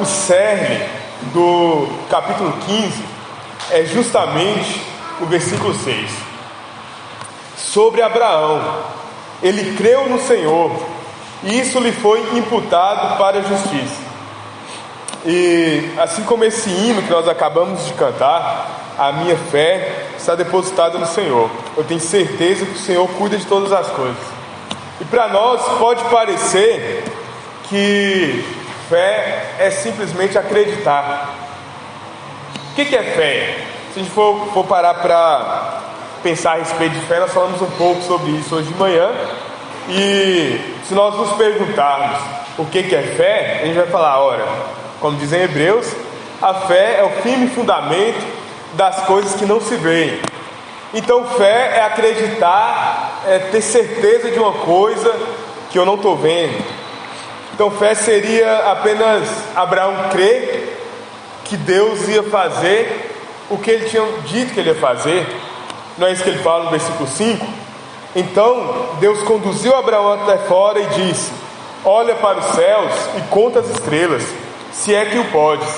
cerne do capítulo 15 é justamente o versículo 6. Sobre Abraão, ele creu no Senhor, e isso lhe foi imputado para a justiça. E assim como esse hino que nós acabamos de cantar, a minha fé está depositada no Senhor. Eu tenho certeza que o Senhor cuida de todas as coisas. E para nós pode parecer que fé é simplesmente acreditar. O que é fé? Se a gente for parar para pensar a respeito de fé, nós falamos um pouco sobre isso hoje de manhã. E se nós nos perguntarmos o que é fé, a gente vai falar, ora, como dizem Hebreus, a fé é o firme fundamento das coisas que não se veem. Então fé é acreditar, é ter certeza de uma coisa que eu não estou vendo. Então fé seria apenas Abraão crer que Deus ia fazer o que ele tinha dito que ele ia fazer. Não é isso que ele fala no versículo 5? Então Deus conduziu Abraão até fora e disse: olha para os céus e conta as estrelas, se é que o podes.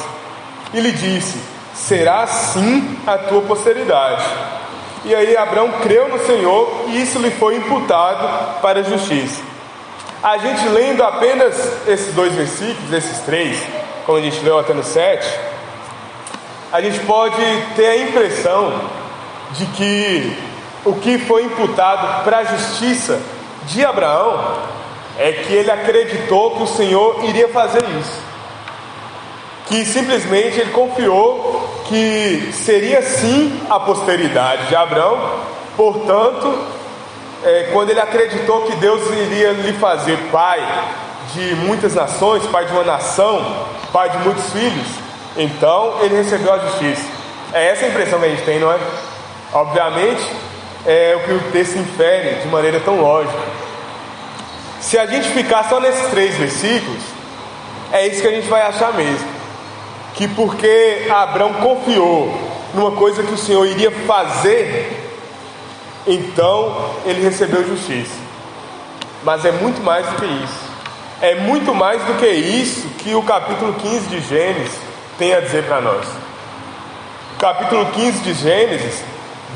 E lhe disse: será assim a tua posteridade. E aí Abraão creu no Senhor, e isso lhe foi imputado para a justiça. A gente lendo apenas esses dois versículos, esses três, como a gente leu até no 7, a gente pode ter a impressão de que o que foi imputado para a justiça de Abraão é que ele acreditou que o Senhor iria fazer isso, que simplesmente ele confiou que seria sim a posteridade de Abraão. Portanto, quando ele acreditou que Deus iria lhe fazer pai de muitas nações, pai de uma nação, pai de muitos filhos, então ele recebeu a justiça. É essa a impressão que a gente tem, não é? Obviamente, é o que o texto infere de maneira tão lógica. Se a gente ficar só nesses 3 versículos, é isso que a gente vai achar mesmo, que porque Abraão confiou numa coisa que o Senhor iria fazer, então ele recebeu justiça. Mas é muito mais do que isso. É muito mais do que isso que o capítulo 15 de Gênesis tem a dizer para nós. O capítulo 15 de Gênesis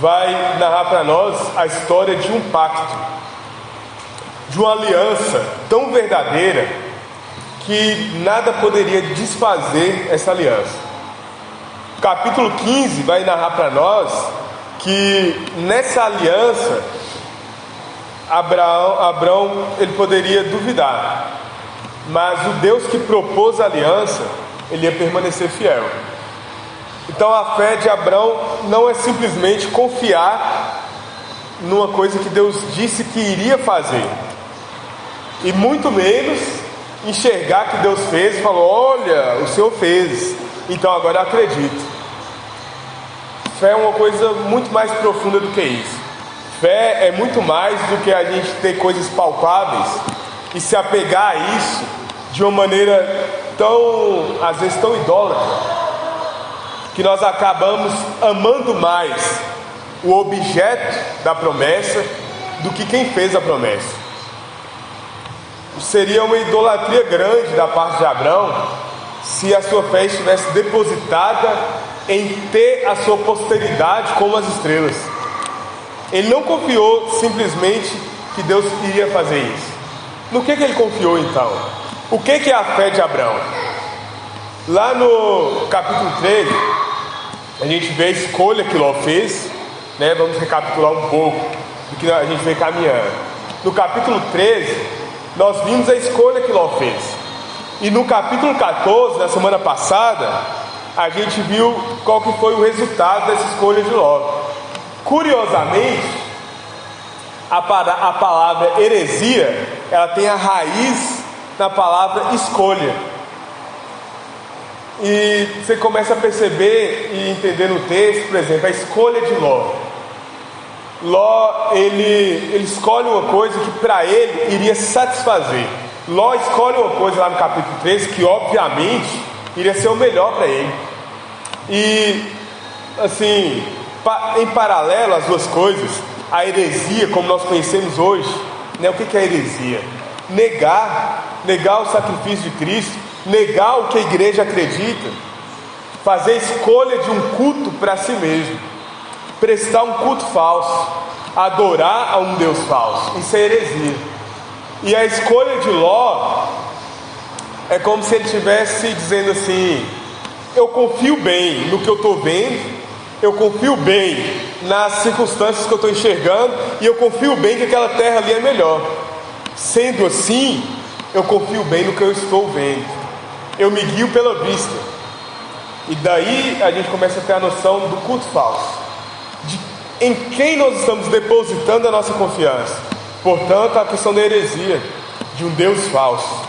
vai narrar para nós a história de um pacto, de uma aliança tão verdadeira que nada poderia desfazer essa aliança. O capítulo 15 vai narrar para nós que nessa aliança Abraão ele poderia duvidar, mas o Deus que propôs a aliança, ele ia permanecer fiel. Então a fé de Abraão não é simplesmente confiar numa coisa que Deus disse que iria fazer, e muito menos enxergar que Deus fez e falou: olha, o Senhor fez, então agora eu acredito. Fé é uma coisa muito mais profunda do que isso. Fé é muito mais do que a gente ter coisas palpáveis e se apegar a isso de uma maneira tão, às vezes tão idólatra, que nós acabamos amando mais o objeto da promessa do que quem fez a promessa. Seria uma idolatria grande da parte de Abraão se a sua fé estivesse depositada em ter a sua posteridade como as estrelas. Ele não confiou simplesmente que Deus iria fazer isso. No que ele confiou então? O que é a fé de Abraão? Lá no capítulo 13, a gente vê a escolha que Ló fez, né? Vamos recapitular um pouco do que a gente vem caminhando. No capítulo 13, nós vimos a escolha que Ló fez. E no capítulo 14, na semana passada, a gente viu qual que foi o resultado dessa escolha de Ló. Curiosamente, a palavra heresia, ela tem a raiz na palavra escolha. E você começa a perceber e entender no texto, por exemplo, a escolha de Ló. Ló, ele escolhe uma coisa que para ele iria satisfazer. Ló escolhe uma coisa lá no capítulo 13 que obviamente iria ser o melhor para ele. E assim, em paralelo às duas coisas, a heresia como nós conhecemos hoje, né? O que é heresia? Negar o sacrifício de Cristo negar o que a igreja acredita, fazer escolha de um culto para si mesmo, prestar um culto falso, adorar a um Deus falso. Isso é heresia. E a escolha de Ló é como se ele estivesse dizendo assim: eu confio bem no que eu estou vendo, eu confio bem nas circunstâncias que eu estou enxergando, e eu confio bem que aquela terra ali é melhor. Sendo assim, eu confio bem no que eu estou vendo, eu me guio pela vista. E daí a gente começa a ter a noção do culto falso, de em quem nós estamos depositando a nossa confiança. Portanto, a questão da heresia, de um Deus falso,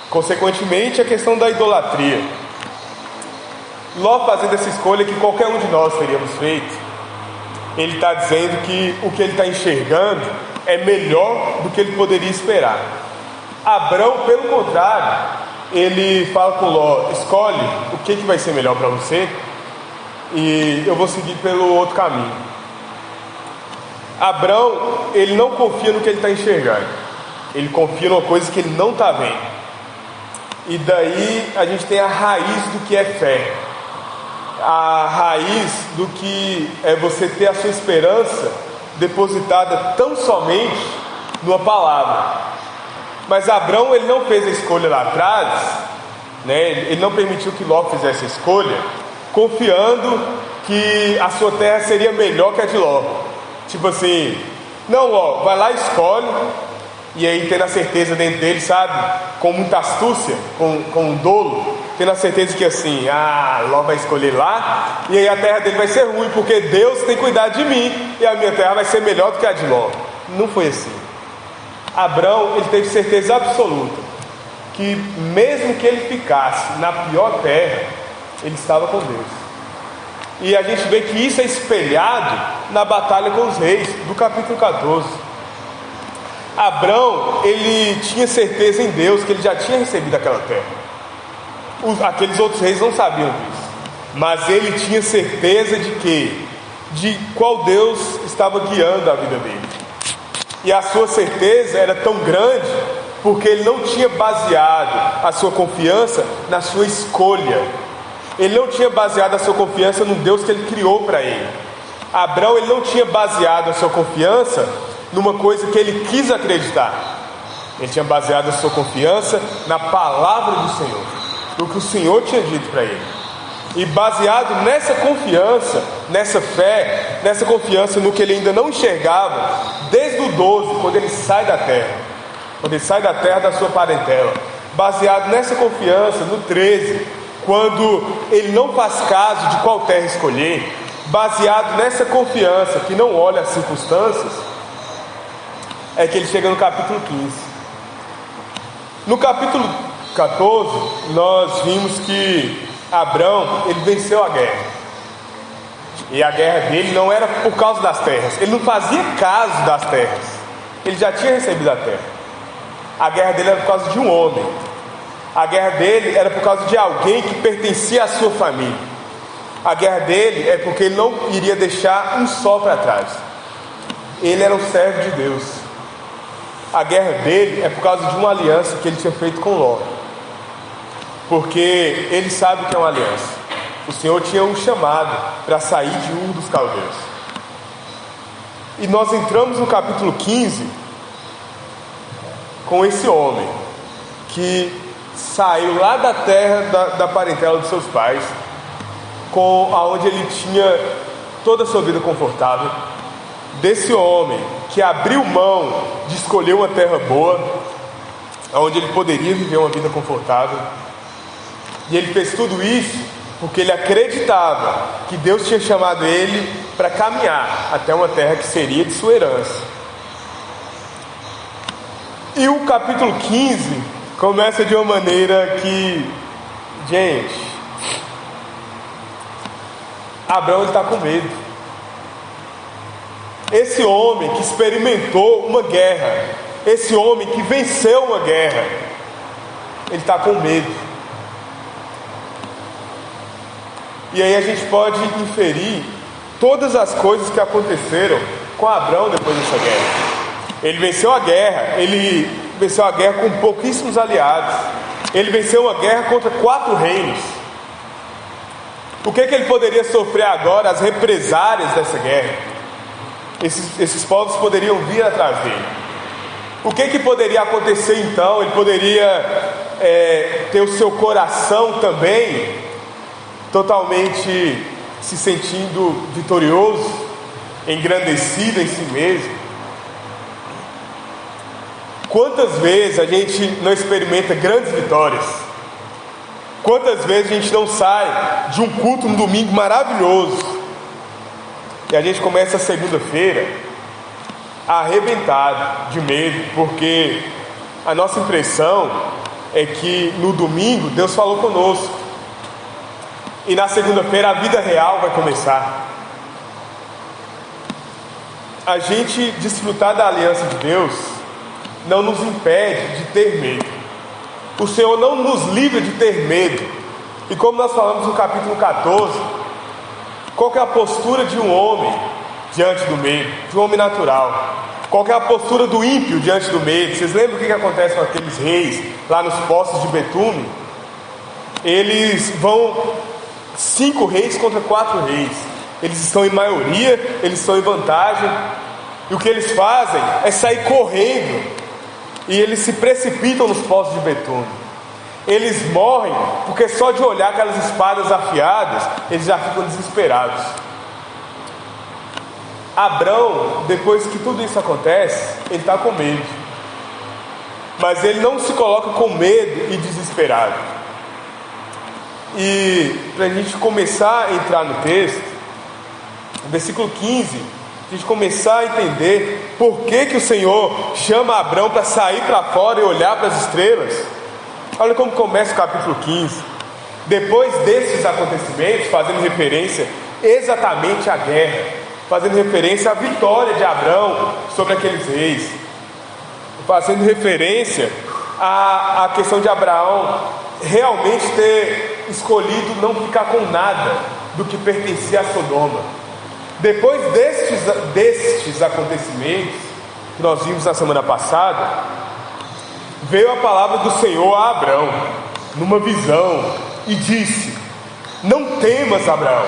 consequentemente a questão da idolatria. Ló, fazendo essa escolha que qualquer um de nós teríamos feito, ele está dizendo que o que ele está enxergando é melhor do que ele poderia esperar. Abrão, pelo contrário, ele fala com Ló: escolhe o que vai ser melhor para você, e eu vou seguir pelo outro caminho. Abrão, ele não confia no que ele está enxergando, ele confia numa coisa que ele não está vendo. E daí a gente tem a raiz do que é fé, a raiz do que é você ter a sua esperança depositada tão somente numa palavra. Mas Abrão, ele não fez a escolha lá atrás, né? Ele não permitiu que Ló fizesse a escolha confiando que a sua terra seria melhor que a de Ló. Tipo assim: não, Ló, vai lá e escolhe. E aí tendo a certeza dentro dele, sabe, com muita astúcia, com um dolo, tendo a certeza que assim: Ló vai escolher lá, e aí a terra dele vai ser ruim, porque Deus tem cuidado de mim, e a minha terra vai ser melhor do que a de Ló. Não foi assim. Abrão, ele teve certeza absoluta que mesmo que ele ficasse na pior terra, ele estava com Deus. E a gente vê que isso é espelhado na batalha com os reis, do capítulo 14. Abrão, ele tinha certeza em Deus que ele já tinha recebido aquela terra. Aqueles outros reis não sabiam disso, mas ele tinha certeza de qual Deus estava guiando a vida dele. E a sua certeza era tão grande porque ele não tinha baseado a sua confiança na sua escolha. Ele não tinha baseado a sua confiança no Deus que ele criou para ele. Abrão, ele não tinha baseado a sua confiança numa coisa que ele quis acreditar. Ele tinha baseado a sua confiança na palavra do Senhor, no que o Senhor tinha dito para ele. E baseado nessa confiança, nessa fé, nessa confiança no que ele ainda não enxergava, desde o 12, quando ele sai da terra da sua parentela, baseado nessa confiança, no 13, quando ele não faz caso de qual terra escolher, baseado nessa confiança que não olha as circunstâncias, é que ele chega no capítulo 15. No capítulo 14, nós vimos que Abrão, ele venceu a guerra. E a guerra dele não era por causa das terras, ele não fazia caso das terras, ele já tinha recebido a terra. A guerra dele era por causa de um homem. A guerra dele era por causa de alguém que pertencia à sua família. A guerra dele é porque ele não iria deixar um só para trás. Ele era um servo de Deus. A guerra dele é por causa de uma aliança que ele tinha feito com Ló, porque ele sabe que é uma aliança. O Senhor tinha um chamado para sair de Ur dos Caldeus. E nós entramos no capítulo 15 com esse homem que saiu lá da terra da parentela dos seus pais, aonde ele tinha toda a sua vida confortável. Desse homem que abriu mão de escolher uma terra boa, onde ele poderia viver uma vida confortável. E ele fez tudo isso porque ele acreditava que Deus tinha chamado ele para caminhar até uma terra que seria de sua herança. E o capítulo 15 começa de uma maneira que, gente, Abrão está com medo. Esse homem que experimentou uma guerra, esse homem que venceu uma guerra, ele está com medo. E aí a gente pode inferir todas as coisas que aconteceram com Abrão depois dessa guerra. Ele venceu a guerra com pouquíssimos aliados. Ele venceu uma guerra contra 4 reinos. O que ele poderia sofrer agora? As represárias dessa guerra. Esses povos poderiam vir atrás dele. O que poderia acontecer então? Ele poderia ter o seu coração também totalmente se sentindo vitorioso, engrandecido em si mesmo. Quantas vezes a gente não experimenta grandes vitórias? Quantas vezes a gente não sai de um culto no domingo maravilhoso e a gente começa a segunda-feira arrebentado de medo, porque a nossa impressão é que no domingo Deus falou conosco e na segunda-feira a vida real vai começar. A gente desfrutar da aliança de Deus não nos impede de ter medo. O Senhor não nos livra de ter medo. E como nós falamos no capítulo 14, qual que é a postura de um homem diante do medo? De um homem natural. Qual que é a postura do ímpio diante do medo? Vocês lembram o que acontece com aqueles reis lá nos postos de Betume? Eles vão 5 reis contra 4 reis. Eles estão em maioria, eles estão em vantagem. E o que eles fazem é sair correndo. E eles se precipitam nos postos de Betume. Eles morrem porque só de olhar aquelas espadas afiadas, eles já ficam desesperados. Abrão, depois que tudo isso acontece, ele está com medo. Mas ele não se coloca com medo e desesperado. E para a gente começar a entrar no texto, no versículo 15, a gente começar a entender por que o Senhor chama Abrão para sair para fora e olhar para as estrelas. Olha como começa o capítulo 15. Depois desses acontecimentos, fazendo referência exatamente à guerra, fazendo referência à vitória de Abrão sobre aqueles reis, fazendo referência à questão de Abraão realmente ter escolhido não ficar com nada do que pertencia a Sodoma. Depois destes acontecimentos que nós vimos na semana passada, veio a palavra do Senhor a Abrão numa visão e disse: não temas, Abraão,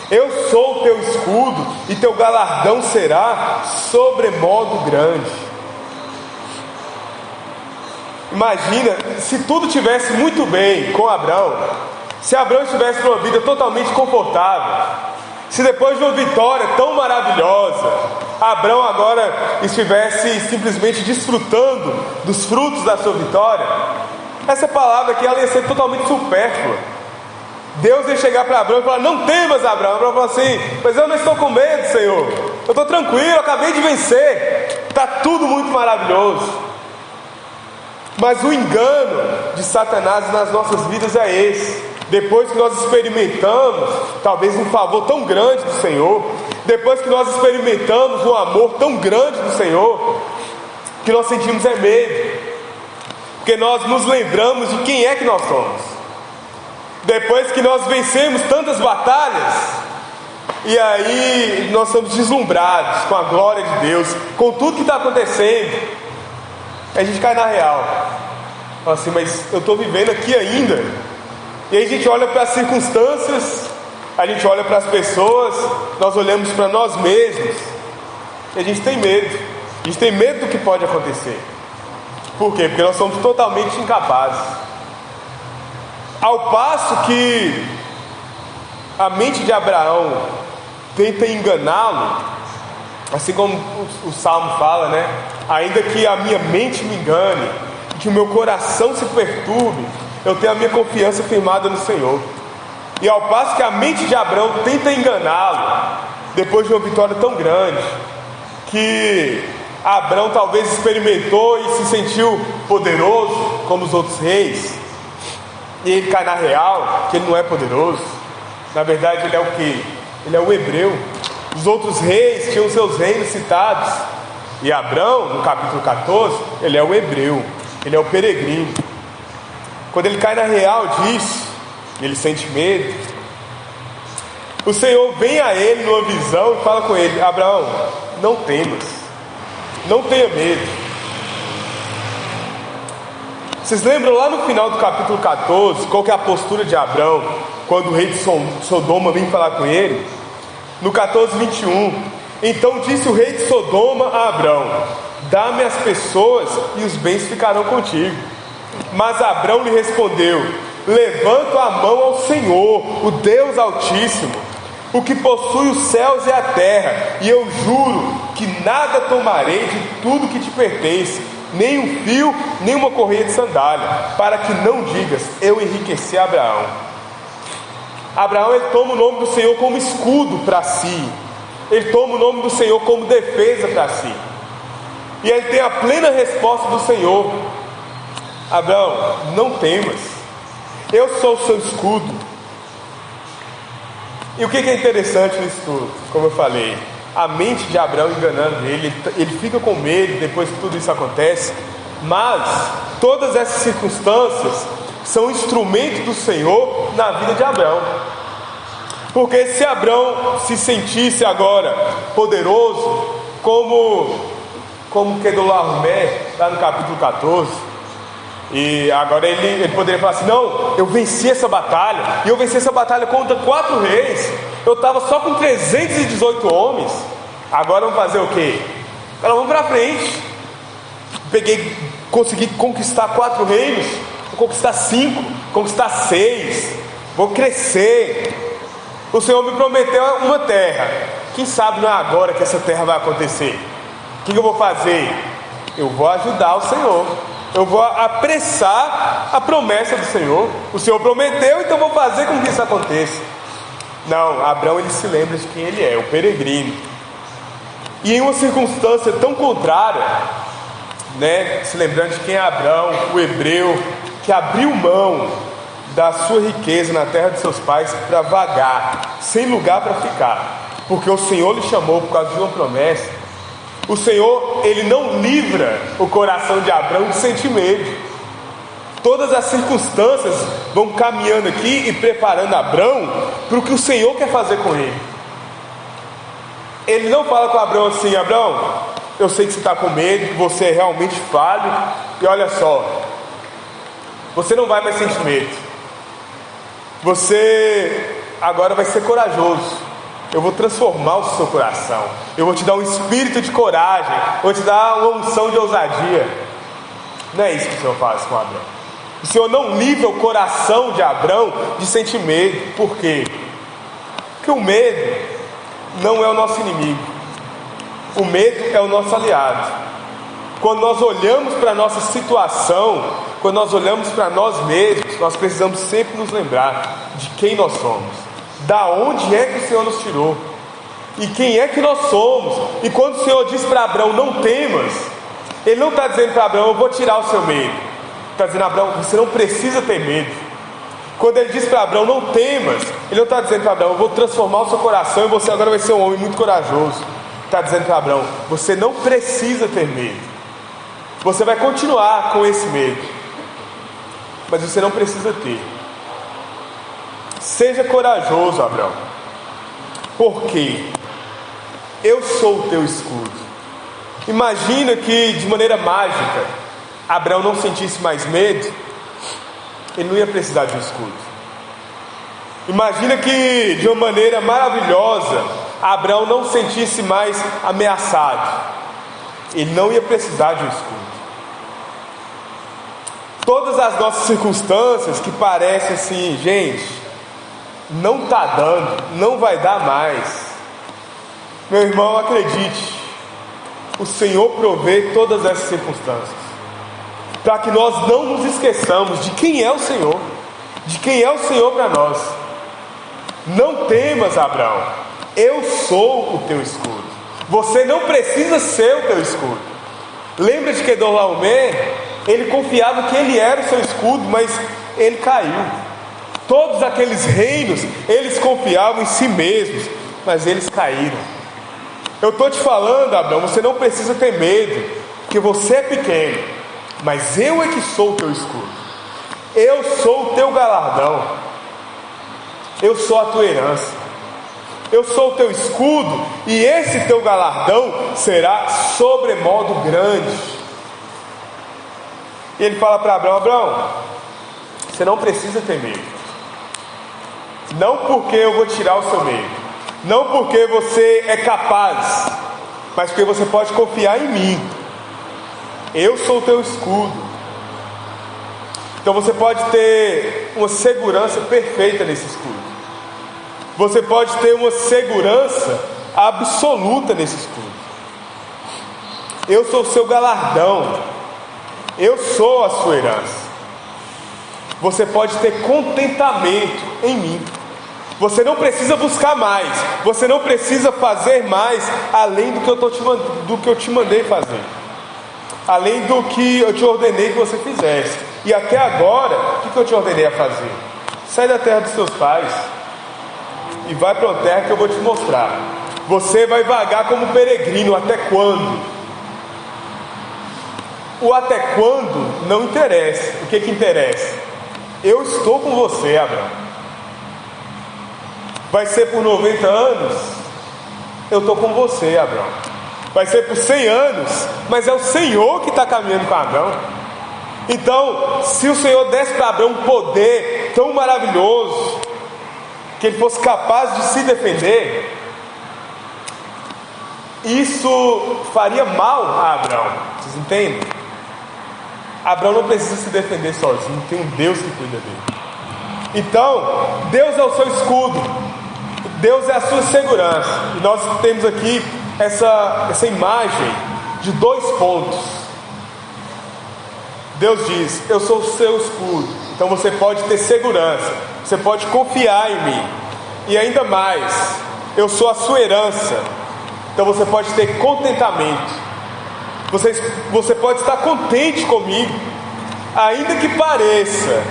eu sou o teu escudo e teu galardão será sobremodo grande. Imagina se tudo tivesse muito bem com Abrão, se Abrão estivesse numa vida totalmente confortável, se depois de uma vitória tão maravilhosa, Abrão agora estivesse simplesmente desfrutando dos frutos da sua vitória, essa palavra aqui ela ia ser totalmente supérflua. Deus ia chegar para Abrão e falar: não temas, Abrão. Abrão falou assim: mas eu não estou com medo, Senhor, eu estou tranquilo, eu acabei de vencer, está tudo muito maravilhoso. Mas o engano de Satanás nas nossas vidas é esse. Depois que nós experimentamos talvez um favor tão grande do Senhor, depois que nós experimentamos um amor tão grande do Senhor, que nós sentimos medo, porque nós nos lembramos de quem é que nós somos. Depois que nós vencemos tantas batalhas, e aí nós somos deslumbrados com a glória de Deus, com tudo que está acontecendo, a gente cai na real, fala assim: mas eu estou vivendo aqui ainda. E aí a gente olha para as circunstâncias, a gente olha para as pessoas, nós olhamos para nós mesmos e a gente tem medo. A gente tem medo do que pode acontecer. Por quê? Porque nós somos totalmente incapazes. Ao passo que a mente de Abraão tenta enganá-lo, assim como o Salmo fala, né? Ainda que a minha mente me engane, que o meu coração se perturbe, eu tenho a minha confiança firmada no Senhor. E ao passo que a mente de Abrão tenta enganá-lo, depois de uma vitória tão grande, que Abrão talvez experimentou e se sentiu poderoso como os outros reis, e ele cai na real que ele não é poderoso. Na verdade ele é o quê? Ele é o hebreu. Os outros reis tinham seus reinos citados, e Abrão, no capítulo 14, ele é o hebreu, ele é o peregrino. Quando ele cai na real disso, ele sente medo, o Senhor vem a ele numa visão e fala com ele: Abraão, não temas, não tenha medo. Vocês lembram lá no final do capítulo 14, qual que é a postura de Abrão, quando o rei de Sodoma vem falar com ele? No 14, 21, então disse o rei de Sodoma a Abrão: dá-me as pessoas e os bens ficarão contigo. Mas Abrão lhe respondeu: levanto a mão ao Senhor, o Deus Altíssimo, o que possui os céus e a terra, e eu juro que nada tomarei de tudo que te pertence, nem um fio, nem uma correia de sandália, para que não digas: eu enriqueci Abraão. Abraão, ele toma o nome do Senhor como escudo para si, ele toma o nome do Senhor como defesa para si, e ele tem a plena resposta do Senhor: Abraão, não temas, eu sou o seu escudo. E o que é interessante nisso tudo? Como eu falei, a mente de Abrão enganando ele fica com medo depois que tudo isso acontece, mas todas essas circunstâncias são instrumentos do Senhor na vida de Abrão. Porque se Abrão se sentisse agora poderoso, como Quedorlaomer, lá no capítulo 14, e agora ele poderia falar assim: não, eu venci essa batalha, e eu venci essa batalha contra 4 reis, eu estava só com 318 homens, agora vamos fazer o quê? Agora vamos para frente. Consegui conquistar 4 reinos, vou conquistar 5, conquistar 6, vou crescer. O Senhor me prometeu uma terra, quem sabe não é agora que essa terra vai acontecer. O que eu vou fazer? Eu vou ajudar o Senhor, eu vou apressar a promessa do Senhor. O Senhor prometeu, então vou fazer com que isso aconteça. Não, Abrão, ele se lembra de quem ele é, o peregrino. E em uma circunstância tão contrária, se lembrando de quem é Abrão, o hebreu, que abriu mão da sua riqueza na terra de seus pais para vagar, sem lugar para ficar, porque o Senhor lhe chamou por causa de uma promessa. O Senhor, ele não livra o coração de Abrão de sentir medo. Todas as circunstâncias vão caminhando aqui e preparando Abrão para o que o Senhor quer fazer com ele. Ele não fala com Abrão assim: Abrão, eu sei que você está com medo, que você é realmente falho, e olha só, você não vai mais sentir medo, você agora vai ser corajoso. Eu vou transformar o seu coração, eu vou te dar um espírito de coragem, vou te dar uma unção de ousadia. Não é isso que o Senhor faz com Abrão. O Senhor não livra o coração de Abrão de sentir medo. Por quê? Porque o medo não é o nosso inimigo, o medo é o nosso aliado. Quando nós olhamos para a nossa situação, quando nós olhamos para nós mesmos, nós precisamos sempre nos lembrar de quem nós somos, da onde é que o Senhor nos tirou, e quem é que nós somos. E quando o Senhor diz para Abrão: não temas, Ele não está dizendo para Abrão: eu vou tirar o seu medo. Está dizendo: Abrão, você não precisa ter medo. Quando Ele diz para Abrão: não temas, Ele não está dizendo para Abrão: eu vou transformar o seu coração e você agora vai ser um homem muito corajoso. Está dizendo para Abrão: você não precisa ter medo, você vai continuar com esse medo, mas você não precisa ter. Seja corajoso, Abrão, porque eu sou o teu escudo. Imagina que de maneira mágica Abrão não sentisse mais medo, ele não ia precisar de um escudo. Imagina que de uma maneira maravilhosa Abrão não sentisse mais ameaçado, ele não ia precisar de um escudo. Todas as nossas circunstâncias que parecem assim: gente, não está dando, não vai dar mais, meu irmão, acredite, o Senhor provê todas essas circunstâncias, para que nós não nos esqueçamos de quem é o Senhor, de quem é o Senhor para nós. Não temas, Abrão, eu sou o teu escudo. Você não precisa ser o teu escudo. Lembra de Quedorlaomer? Ele confiava que ele era o seu escudo, mas ele caiu. Todos aqueles reinos, eles confiavam em si mesmos, mas eles caíram. Eu estou te falando, Abrão, você não precisa ter medo, porque você é pequeno, mas eu é que sou o teu escudo, eu sou o teu galardão, eu sou a tua herança, eu sou o teu escudo, e esse teu galardão será sobremodo grande. E ele fala para Abraão: Abraão, você não precisa ter medo. Não porque eu vou tirar o seu medo, não porque você é capaz, mas porque você pode confiar em mim. Eu sou o teu escudo. Então você pode ter uma segurança perfeita nesse escudo. Você pode ter uma segurança absoluta nesse escudo. Eu sou o seu galardão. Eu sou a sua herança. Você pode ter contentamento em mim. Você não precisa buscar mais. Você não precisa fazer mais além do que eu te mandei fazer, além do que eu te ordenei que você fizesse. E até agora, o que eu te ordenei a fazer? Sai da terra dos seus pais e vai para uma terra que eu vou te mostrar. Você vai vagar como peregrino. Até quando? O até quando não interessa. O que interessa? Eu estou com você, Abraão. Vai ser por 90 anos? Eu estou com você, Abraão. Vai ser por 100 anos? Mas é o Senhor que está caminhando com Abraão. Então, se o Senhor desse para Abraão um poder tão maravilhoso, que ele fosse capaz de se defender, isso faria mal a Abraão. Vocês entendem? Abraão não precisa se defender sozinho, tem um Deus que cuida dele. Então, Deus é o seu escudo, Deus é a sua segurança. E nós temos aqui essa imagem de 2 pontos. Deus diz: eu sou o seu escudo. Então você pode ter segurança, você pode confiar em mim. E ainda mais, eu sou a sua herança. Então você pode ter contentamento. Você pode estar contente comigo, ainda que pareça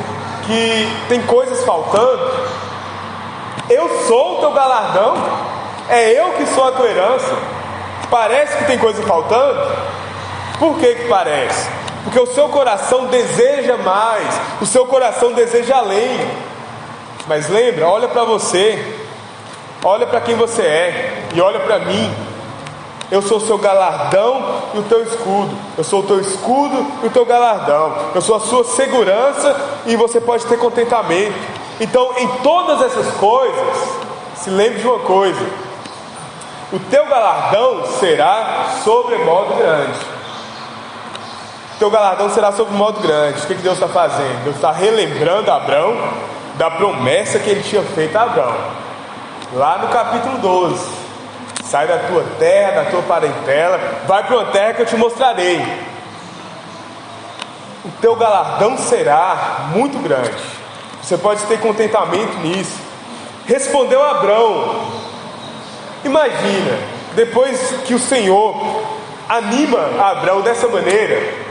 que tem coisas faltando. Eu sou o teu galardão. É eu que sou a tua herança. Parece que tem coisa faltando. Por que parece? Porque o seu coração deseja mais, o seu coração deseja além. Mas lembra, olha para você, olha para quem você é e olha para mim. Eu sou o seu galardão e o teu escudo. Eu sou o teu escudo e o teu galardão. Eu sou a sua segurança e você pode ter contentamento. Então, em todas essas coisas, se lembre de uma coisa: o teu galardão será sobremodo grande. O teu galardão será sobremodo grande. O que Deus está fazendo? Deus está relembrando Abraão da promessa que ele tinha feito a Abraão, lá no capítulo 12. Sai da tua terra, da tua parentela, vai para uma terra que eu te mostrarei. O teu galardão será muito grande. Você pode ter contentamento nisso. Respondeu Abraão. Imagina, depois que o Senhor anima Abraão dessa maneira,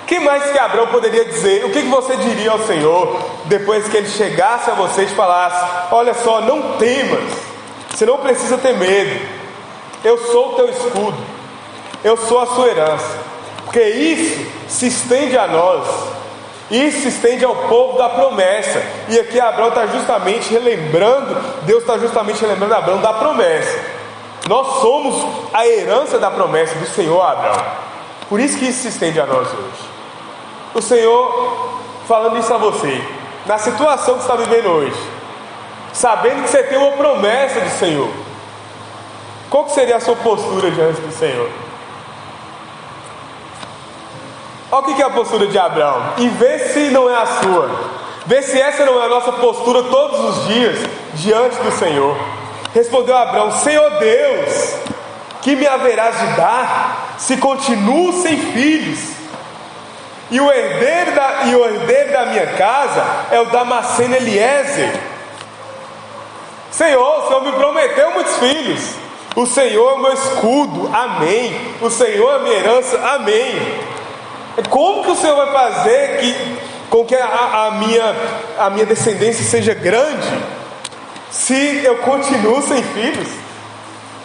o que mais que Abraão poderia dizer? O que você diria ao Senhor depois que ele chegasse a você e te falasse: olha só, não temas, você não precisa ter medo, eu sou o teu escudo, eu sou a sua herança. Porque isso se estende a nós, isso se estende ao povo da promessa. E aqui Abraão está justamente relembrando, Deus está justamente relembrando Abraão da promessa. Nós somos a herança da promessa do Senhor a Abraão. Por isso que isso se estende a nós hoje. O Senhor falando isso a você, na situação que você está vivendo hoje, sabendo que você tem uma promessa do Senhor, qual que seria a sua postura diante do Senhor? Olha o que é a postura de Abraão, e vê se não é a sua, vê se essa não é a nossa postura todos os dias diante do Senhor. Respondeu Abraão: Senhor Deus, que me haverás de dar se continuo sem filhos? E o herdeiro da minha casa é o Damasceno Eliezer. Senhor, o Senhor me prometeu muitos filhos. O Senhor é o meu escudo, amém. O Senhor é a minha herança, amém. Como que o Senhor vai fazer com que a minha descendência seja grande, se eu continuo sem filhos?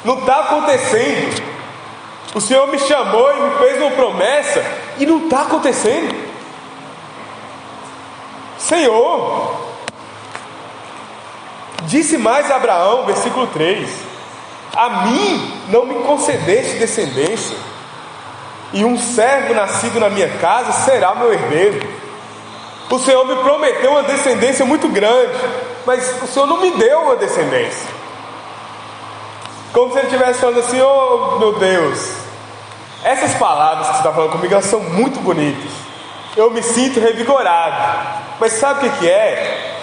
Não está acontecendo. O Senhor me chamou e me fez uma promessa e não está acontecendo. Senhor, disse mais a Abraão, versículo 3: a mim não me concedeste descendência, e um servo nascido na minha casa será meu herdeiro. O Senhor me prometeu uma descendência muito grande, mas o Senhor não me deu uma descendência. Como se ele estivesse falando assim: oh meu Deus, essas palavras que você está falando comigo, elas são muito bonitas, eu me sinto revigorado, mas sabe o que é?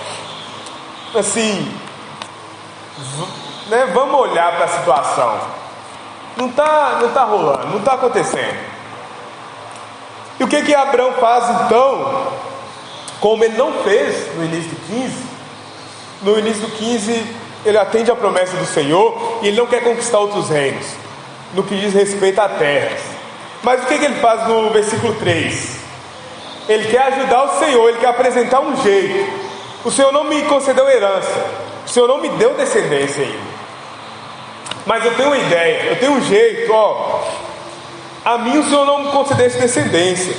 Assim, né, vamos olhar para a situação. Não está rolando, não está acontecendo. E o que Abraão faz então? Como ele não fez no início do 15, no início do 15 ele atende a promessa do Senhor e ele não quer conquistar outros reinos, no que diz respeito a terras. Mas o que ele faz no versículo 3? Ele quer ajudar o Senhor, ele quer apresentar um jeito. O Senhor não me concedeu herança, o Senhor não me deu descendência ainda, mas eu tenho uma ideia, eu tenho um jeito, a mim o Senhor não me concedesse descendência,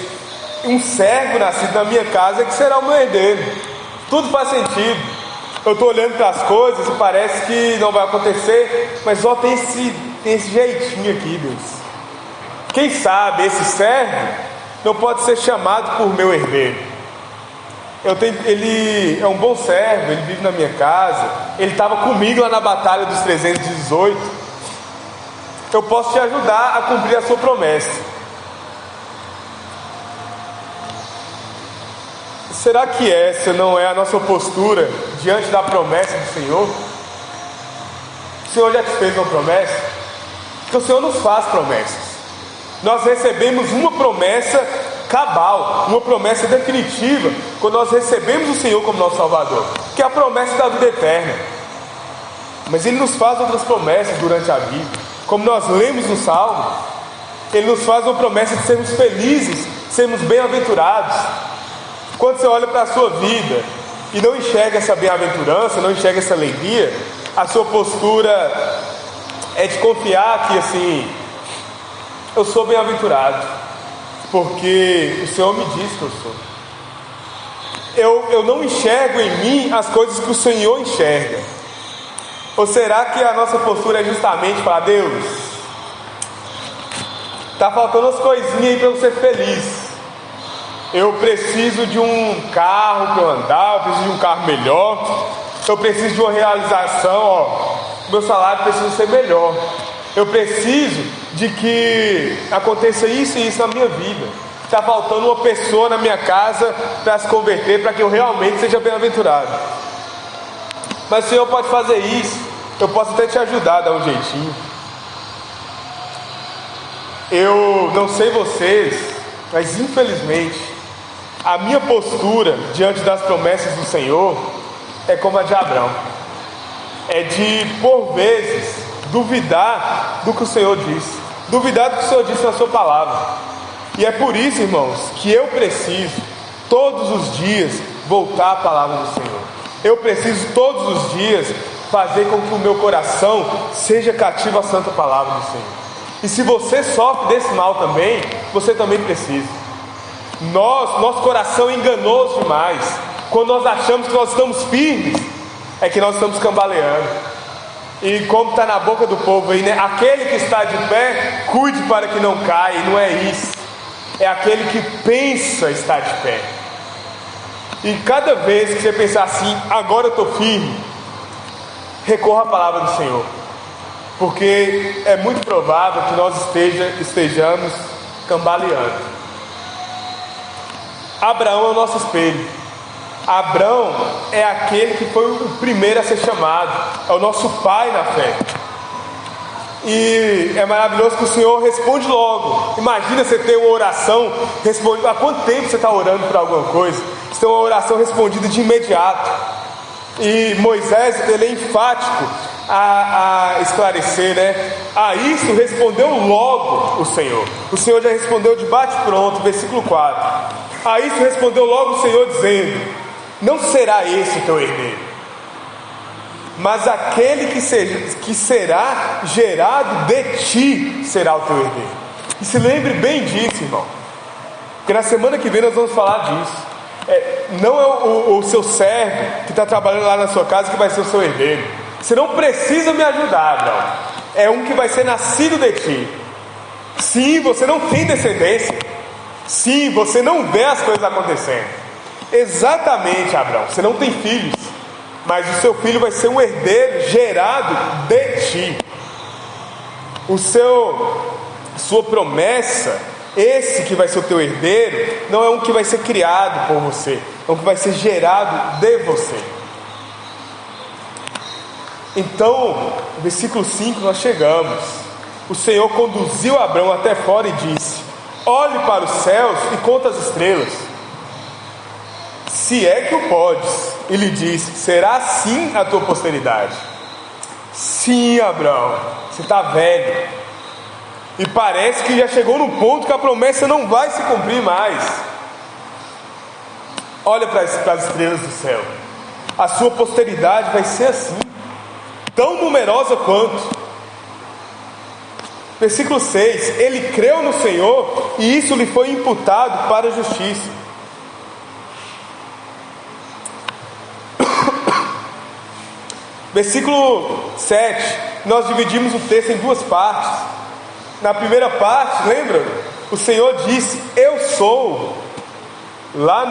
um servo nascido na minha casa é que será o meu herdeiro. Tudo faz sentido. Eu estou olhando para as coisas e parece que não vai acontecer, mas tem esse jeitinho aqui, Deus. Quem sabe esse servo não pode ser chamado por meu herdeiro. Ele é um bom servo, ele vive na minha casa, ele estava comigo lá na batalha dos 318. Eu posso te ajudar a cumprir a sua promessa. Será que essa não é a nossa postura diante da promessa do Senhor? O Senhor já te fez uma promessa? Porque o Senhor nos faz promessas. Nós recebemos uma promessa cabal, uma promessa definitiva, quando nós recebemos o Senhor como nosso Salvador, que é a promessa da vida eterna. Mas Ele nos faz outras promessas durante a vida, como nós lemos no Salmo. Ele nos faz uma promessa de sermos felizes, sermos bem-aventurados. Quando você olha para a sua vida e não enxerga essa bem-aventurança, não enxerga essa alegria, a sua postura é de confiar que assim, eu sou bem-aventurado, porque o Senhor me diz que eu sou. Eu não enxergo em mim as coisas que o Senhor enxerga. Ou será que a nossa postura é justamente falar: Deus, está faltando umas coisinhas aí para eu ser feliz. Eu preciso de um carro para eu andar, eu preciso de um carro melhor, eu preciso de uma realização, meu salário precisa ser melhor, eu preciso de que aconteça isso e isso na minha vida. Está faltando uma pessoa na minha casa para se converter, para que eu realmente seja bem-aventurado. Mas o Senhor pode fazer isso, eu posso até te ajudar a dar um jeitinho. Eu não sei vocês, mas infelizmente a minha postura diante das promessas do Senhor é como a de Abraão. É de, por vezes, duvidar do que o Senhor disse, duvidar do que o Senhor disse na sua palavra. E é por isso, irmãos, que eu preciso todos os dias voltar à palavra do Senhor. Eu preciso todos os dias fazer com que o meu coração seja cativo à santa palavra do Senhor. E se você sofre desse mal também, você também precisa. Nosso coração é enganoso demais. Quando nós achamos que nós estamos firmes, é que nós estamos cambaleando. E como está na boca do povo aí, né? Aquele que está de pé, cuide para que não caia. E não é isso. É aquele que pensa estar de pé. E cada vez que você pensar assim: agora eu estou firme, recorra à palavra do Senhor, porque é muito provável que nós estejamos cambaleando. Abraão é o nosso espelho. Abraão é aquele que foi o primeiro a ser chamado, é o nosso pai na fé. E é maravilhoso que o Senhor responde logo. Imagina você ter uma oração respondida. Há quanto tempo você está orando por alguma coisa? Você tem uma oração respondida de imediato. E Moisés, ele é enfático a esclarecer, né? A isso respondeu logo o Senhor. O Senhor já respondeu de bate-pronto, versículo 4. A isso respondeu logo o Senhor, dizendo: não será esse o teu herdeiro, mas aquele que será gerado de ti será o teu herdeiro. E se lembre bem disso, irmão, porque na semana que vem nós vamos falar disso. Não é o seu servo que está trabalhando lá na sua casa que vai ser o seu herdeiro. Você não precisa me ajudar, não. É um que vai ser nascido de ti. Sim, você não tem descendência. Sim, você não vê as coisas acontecendo. Exatamente, Abraão, você não tem filhos, mas o seu filho vai ser um herdeiro gerado de ti. Sua promessa, esse que vai ser o teu herdeiro, não é um que vai ser criado por você, é um que vai ser gerado de você. Então, no versículo 5 nós chegamos. O Senhor conduziu Abraão até fora e disse: olhe para os céus e conta as estrelas, se é que o podes. E lhe disse: será assim a tua posteridade. Sim, Abraão, você está velho, e parece que já chegou no ponto que a promessa não vai se cumprir mais. Olha para as estrelas do céu, a sua posteridade vai ser assim, tão numerosa quanto. Versículo 6: ele creu no Senhor e isso lhe foi imputado para a justiça. Versículo 7, nós dividimos o texto em duas partes. Na primeira parte, lembra? O Senhor disse: eu sou. Lá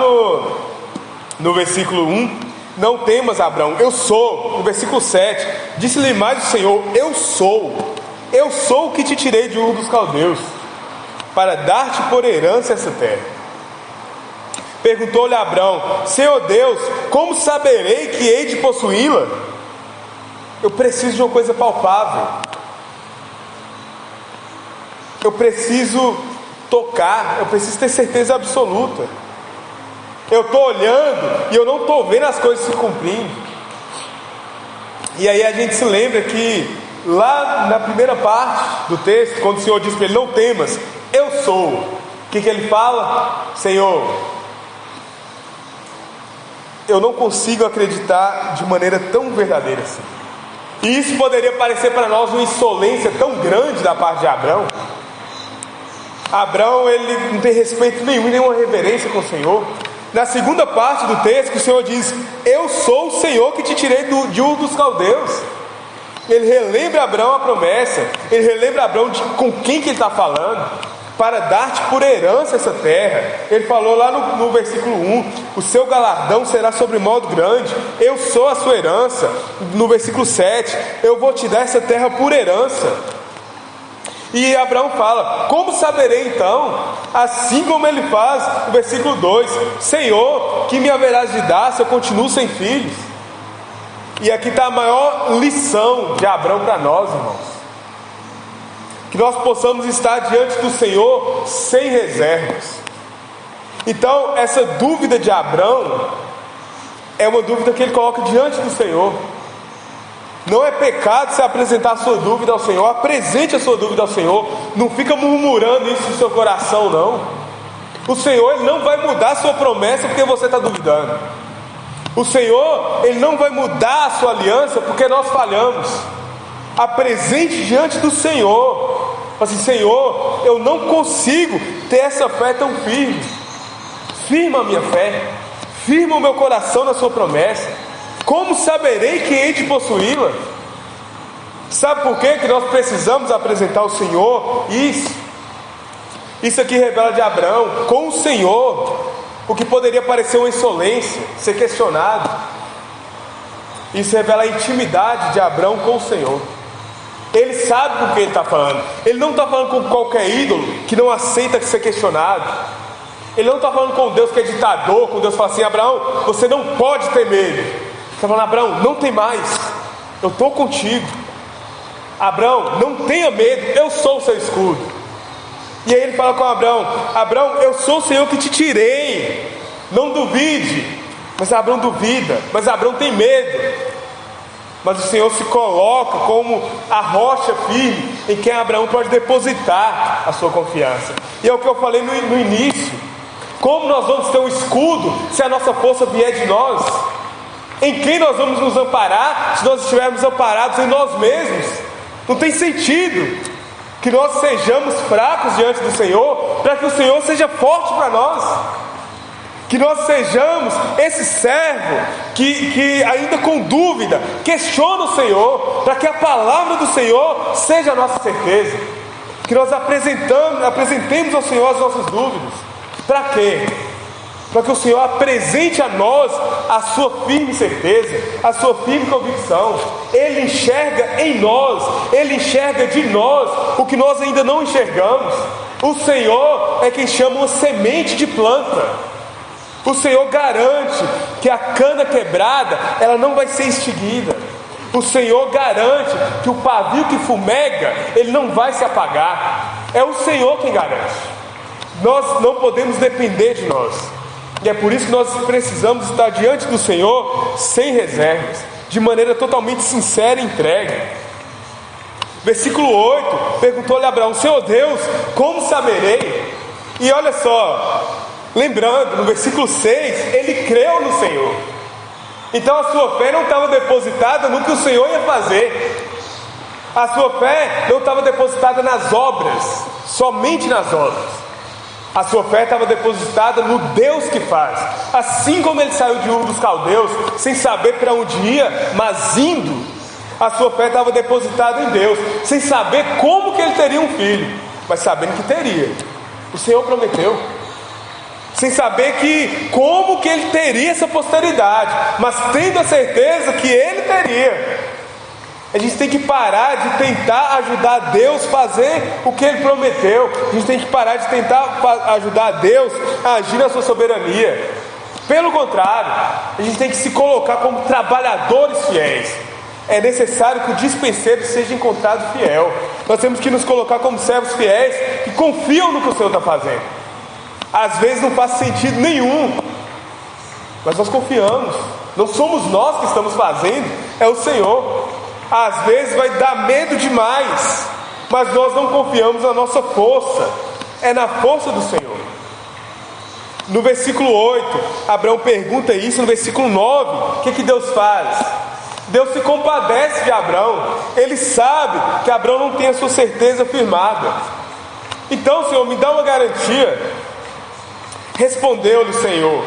no versículo 1, não temas, Abraão, eu sou. No versículo 7, disse-lhe mais o Senhor: eu sou o que te tirei de Ur dos Caldeus, para dar-te por herança essa terra. Perguntou-lhe Abraão: Senhor Deus, como saberei que hei de possuí-la? Eu preciso de uma coisa palpável, eu preciso tocar, eu preciso ter certeza absoluta. Eu estou olhando e eu não estou vendo as coisas se cumprindo. E aí a gente se lembra que lá na primeira parte do texto, quando o Senhor diz para ele: não temas, eu sou. O que ele fala? Senhor, eu não consigo acreditar de maneira tão verdadeira assim. E isso poderia parecer para nós uma insolência tão grande da parte de Abraão. Abraão, ele não tem respeito nenhum, nenhuma reverência com o Senhor. Na segunda parte do texto, o Senhor diz: eu sou o Senhor que te tirei de Ur dos Caldeus. Ele relembra Abraão a promessa, ele relembra Abraão com quem que ele está falando, para dar-te por herança essa terra. Ele falou lá no versículo 1: o seu galardão será sobremodo grande, eu sou a sua herança. No versículo 7: eu vou te dar essa terra por herança. E Abraão fala: como saberei então? Assim como ele faz no versículo 2: Senhor, que me haverás de dar se eu continuo sem filhos? E aqui está a maior lição de Abraão para nós, irmãos: que nós possamos estar diante do Senhor sem reservas. Então, essa dúvida de Abraão é uma dúvida que ele coloca diante do Senhor. Não é pecado você apresentar a sua dúvida ao Senhor. Apresente a sua dúvida ao Senhor. Não fica murmurando isso no seu coração, não. O Senhor, Ele não vai mudar a sua promessa porque você está duvidando. O Senhor, Ele não vai mudar a sua aliança porque nós falhamos. Apresente diante do Senhor. Assim: Senhor, eu não consigo ter essa fé tão firme. Firma a minha fé, firma o meu coração na sua promessa. Como saberei que hei de possuí-la? Sabe por quê que nós precisamos apresentar ao Senhor isso? Isso aqui revela de Abraão com o Senhor o que poderia parecer uma insolência, ser questionado. Isso revela a intimidade de Abraão com o Senhor. Ele sabe com quem ele está falando. Ele não está falando com qualquer ídolo que não aceita ser questionado. Ele não está falando com Deus que é ditador, com Deus que fala assim: Abraão, você não pode ter medo. Está falando: Abraão, não tem mais, eu estou contigo. Abraão, não tenha medo, eu sou o seu escudo. E aí ele fala com Abraão: Abraão, eu sou o Senhor que te tirei, não duvide. Mas Abraão duvida, mas Abraão tem medo. Mas o Senhor se coloca como a rocha firme em quem Abraão pode depositar a sua confiança. E é o que eu falei no início: como nós vamos ter um escudo se a nossa força vier de nós? Em quem nós vamos nos amparar se nós estivermos amparados em nós mesmos? Não tem sentido que nós sejamos fracos diante do Senhor para que o Senhor seja forte para nós. Que nós sejamos esse servo que ainda com dúvida questiona o Senhor, para que a palavra do Senhor seja a nossa certeza. que nós apresentemos ao Senhor as nossas dúvidas. Para quê? Para que o Senhor apresente a nós a sua firme certeza, a sua firme convicção. Ele enxerga em nós, Ele enxerga de nós o que nós ainda não enxergamos. O Senhor é quem chama uma semente de planta. O Senhor garante que a cana quebrada, ela não vai ser extinguida. O Senhor garante que o pavio que fumega, ele não vai se apagar. É o Senhor quem garante. Nós não podemos depender de nós. E é por isso que nós precisamos estar diante do Senhor sem reservas, de maneira totalmente sincera e entregue. Versículo 8, perguntou-lhe Abraão: Senhor Deus, como saberei? E olha só, lembrando, no versículo 6, ele creu no Senhor. Então a sua fé não estava depositada no que o Senhor ia fazer. A sua fé não estava depositada nas obras, somente nas obras. A sua fé estava depositada no Deus que faz. Assim como ele saiu de Ur dos Caldeus, sem saber para onde ia, mas indo, a sua fé estava depositada em Deus, sem saber como que ele teria um filho, mas sabendo que teria. O Senhor prometeu. Sem saber como que ele teria essa posteridade, mas tendo a certeza que ele teria. A gente tem que parar de tentar ajudar Deus a fazer o que Ele prometeu. A gente tem que parar de tentar ajudar Deus a agir na sua soberania. Pelo contrário, a gente tem que se colocar como trabalhadores fiéis. É necessário que o dispenseiro seja encontrado fiel. Nós temos que nos colocar como servos fiéis que confiam no que o Senhor está fazendo. Às vezes não faz sentido nenhum, mas nós confiamos. Não somos nós que estamos fazendo, é o Senhor. Às vezes vai dar medo demais, mas nós não confiamos na nossa força, é na força do Senhor. No versículo 8, Abraão pergunta isso. No versículo 9, o que Deus faz? Deus se compadece de Abraão. Ele sabe que Abraão não tem a sua certeza firmada. Então, Senhor, me dá uma garantia. Respondeu-lhe o Senhor: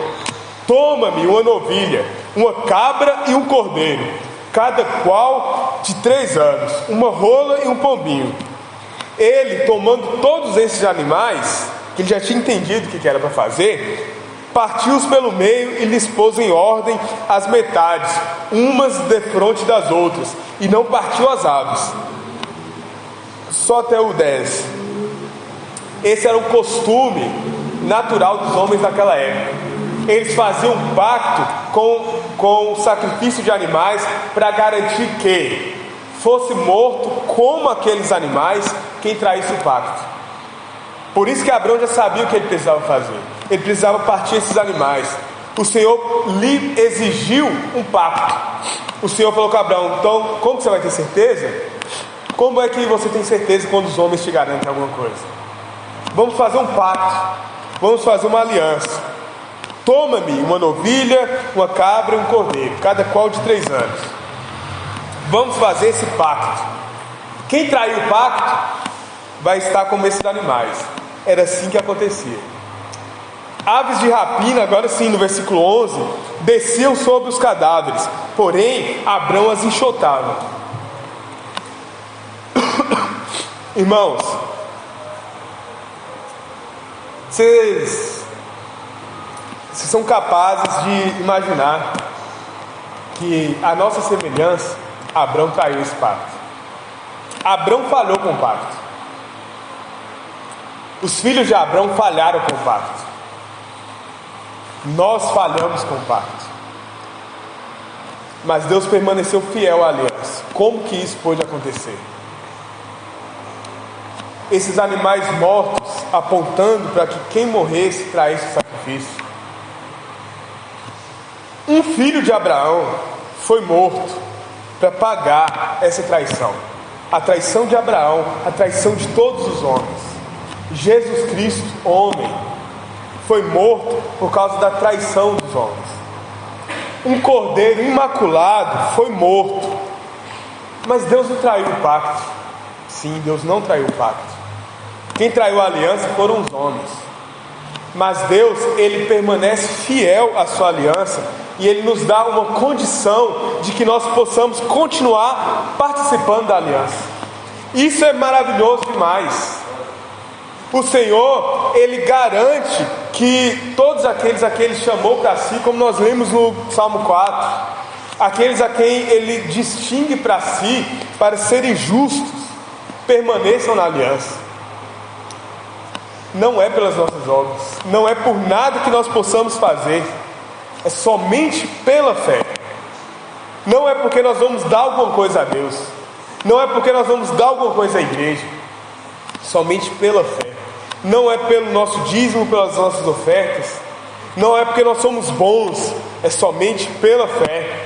toma-me uma novilha, uma cabra e um cordeiro, cada qual de 3 anos, uma rola e um pombinho. Ele, tomando todos esses animais, que ele já tinha entendido o que era para fazer, partiu-os pelo meio e lhes pôs em ordem as metades, umas defronte das outras, e não partiu as aves. Só até o 10. Esse era o costume natural dos homens daquela época. Eles faziam um pacto com o sacrifício de animais para garantir que fosse morto como aqueles animais quem traísse o pacto. Por isso que Abraão já sabia o que ele precisava fazer. Ele precisava partir esses animais. O Senhor lhe exigiu um pacto. O Senhor falou com Abraão: então, como você vai ter certeza? Como é que você tem certeza quando os homens te garantem alguma coisa? Vamos fazer um pacto, vamos fazer uma aliança. Toma-me uma novilha, uma cabra e um cordeiro, cada qual de 3 anos. Vamos fazer esse pacto. Quem traiu o pacto vai estar como esses animais. Era assim que acontecia. Aves de rapina, agora sim, no versículo 11, desciam sobre os cadáveres, porém Abraão as enxotava. Irmãos, vocês são capazes de imaginar que a nossa semelhança, Abraão traiu esse pacto. Abraão falhou com o pacto. Os filhos de Abraão falharam com o pacto. Nós falhamos com o pacto. Mas Deus permaneceu fiel à aliança. Como que isso pôde acontecer? Esses animais mortos apontando para que quem morresse traísse o sacrifício. Um filho de Abraão foi morto para pagar essa traição. A traição de Abraão, a traição de todos os homens. Jesus Cristo, homem, foi morto por causa da traição dos homens. Um cordeiro imaculado foi morto. Mas Deus não traiu o pacto. Sim, Deus não traiu o pacto. Quem traiu a aliança foram os homens. Mas Deus, Ele permanece fiel à sua aliança, e Ele nos dá uma condição de que nós possamos continuar participando da aliança. Isso é maravilhoso demais. O Senhor, Ele garante que todos aqueles a quem Ele chamou para si, como nós lemos no Salmo 4, aqueles a quem Ele distingue para si, para serem justos, permaneçam na aliança. Não é pelas nossas obras, não é por nada que nós possamos fazer, é somente pela fé. Não é porque nós vamos dar alguma coisa a Deus, não é porque nós vamos dar alguma coisa à igreja, somente pela fé. Não é pelo nosso dízimo, pelas nossas ofertas, não é porque nós somos bons, é somente pela fé.